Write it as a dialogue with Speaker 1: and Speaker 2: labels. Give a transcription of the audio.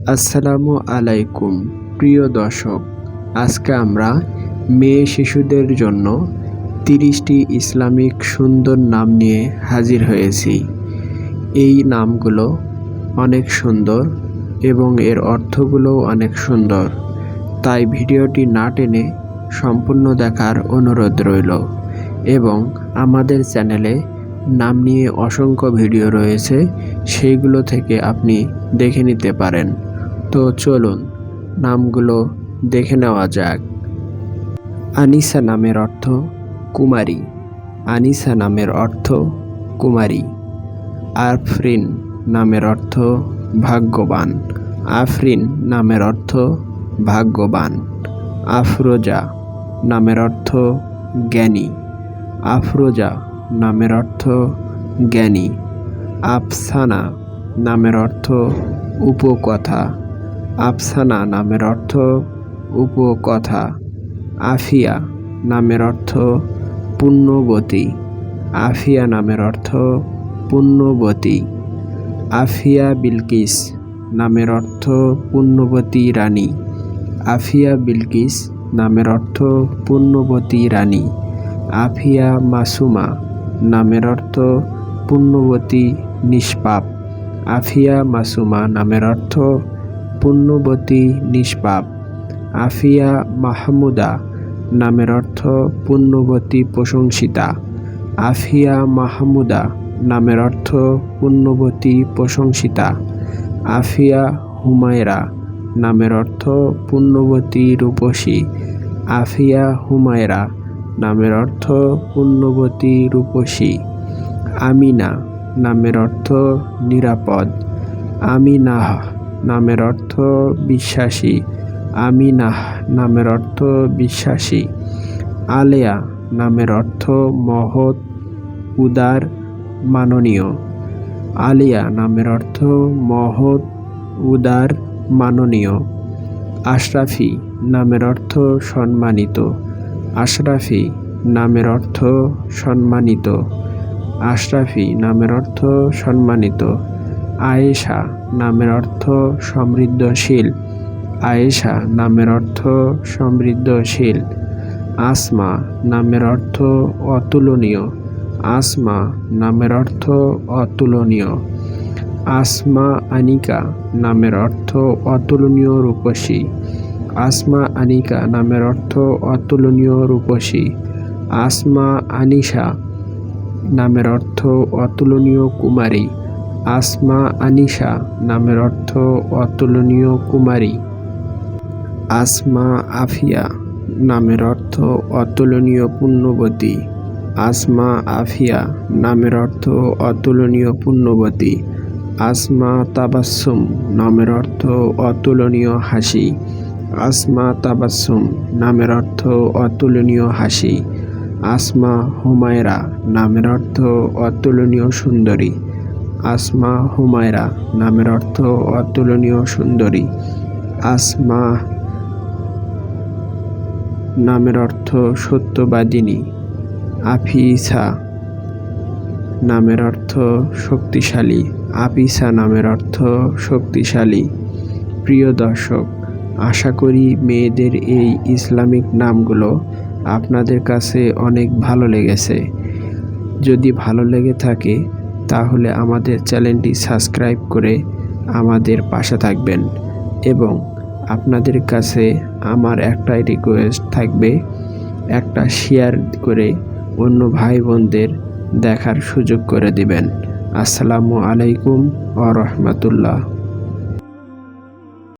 Speaker 1: আসসালামু আলাইকুম প্রিয় দর্শক, আজকে আমরা মেয়ে শিশুদের জন্য 30টি ইসলামিক সুন্দর নাম নিয়ে হাজির হয়েছি। এই নামগুলো অনেক সুন্দর এবং এর অর্থগুলোও অনেক সুন্দর, তাই ভিডিওটি না টেনে সম্পূর্ণ দেখার অনুরোধ রইল। এবং আমাদের চ্যানেলে নাম নিয়ে অসংখ্য ভিডিও রয়েছে, সেইগুলো থেকে আপনি দেখে নিতে পারেন। তো চলুন নামগুলো দেখে নেওয়া যাক। আনিসা নামের অর্থ কুমারী। আনিসা নামের অর্থ কুমারী। আফরিন নামের অর্থ ভাগ্যবান। আফরিন নামের অর্থ ভাগ্যবান। আফরোজা নামের অর্থ জ্ঞানী। আফরোজা নামের অর্থ জ্ঞানী। আফসানা নামের অর্থ উপকথা। আফসানা নামের অর্থ উপকথা। আফিয়া নামের অর্থ পুণ্যবতী। আফিয়া নামের অর্থ পুণ্যবতী। আফিয়া বিলকিস নামের অর্থ পুণ্যবতী রানী। আফিয়া বিলকিস নামের অর্থ পুণ্যবতী রানী। আফিয়া মাসুমা নামের অর্থ পুণ্যবতী নিষ্পাপ। আফিয়া মাসুমা নামের অর্থ পুণ্যবতী নিষ্পাপ। আফিয়া মাহমুদা নামের অর্থ পুণ্যবতী প্রশংসিতা। আফিয়া মাহমুদা নামের অর্থ পুণ্যবতী প্রশংসিতা। আফিয়া হুমায়রা নামের অর্থ পুণ্যবতী রূপসী। আফিয়া হুমায়রা নামের অর্থ পুণ্যবতী রূপসী। আমিনা নামের অর্থ নিরাপদ। আমিনাহ নামের অর্থ বিশ্বাসী। আমিনাহ নামের অর্থ বিশ্বাসী। আলেয়া নামের অর্থ মহৎ, উদার, মাননীয়। আলিয়া নামের অর্থ মহৎ, উদার, মাননীয়। আশরাফি নামের অর্থ সম্মানিত। আশরাফি নামের অর্থ সম্মানিত। আশরাফি নামের অর্থ সম্মানিত। আয়েশা নামের অর্থ সমৃদ্ধশীল। আয়েশা নামের অর্থ সমৃদ্ধশীল। আসমা নামের অর্থ অতুলনীয়। আসমা নামের অর্থ অতুলনীয়। আসমা আনিকা নামের অর্থ অতুলনীয় রূপসী। আসমা আনিকা নামের অর্থ অতুলনীয় রূপসী। আসমা আনিশা নামের অর্থ অতুলনীয় কুমারী। আসমা আনিশা নামের অর্থ অতুলনীয় কুমারী। আসমা আফিয়া নামের অর্থ অতুলনীয় পুণ্যবতী। আসমা আফিয়া নামের অর্থ অতুলনীয় পুণ্যবতী। আসমা তাবাসসুম নামের অর্থ অতুলনীয় হাসি। আসমা তাবাসসুম নামের অর্থ অতুলনীয় হাসি। আসমা হুমায়রা নামের অর্থ অতুলনীয় সুন্দরী। আসমা হুমায়রা নামের অর্থ অতুলনীয় সুন্দরী। আসমা নামের অর্থ সত্যবাদিনী। আফিসা নামের অর্থ শক্তিশালী। আফিসা নামের অর্থ শক্তিশালী। প্রিয় দর্শক, আশা করি মেয়েদের এই ইসলামিক নামগুলো আপনাদের কাছে অনেক ভালো লেগেছে। যদি ভালো লেগে থাকে তাহলে আমাদের চ্যানেলটি সাবস্ক্রাইব করে আমাদের পাশে থাকবেন। এবং আপনাদের কাছে আমার একটাই রিকোয়েস্ট থাকবে, একটা শেয়ার করে অন্য ভাই বোনদের দেখার সুযোগ করে দিবেন। আসসালামু আলাইকুম ওয়া রাহমাতুল্লাহ।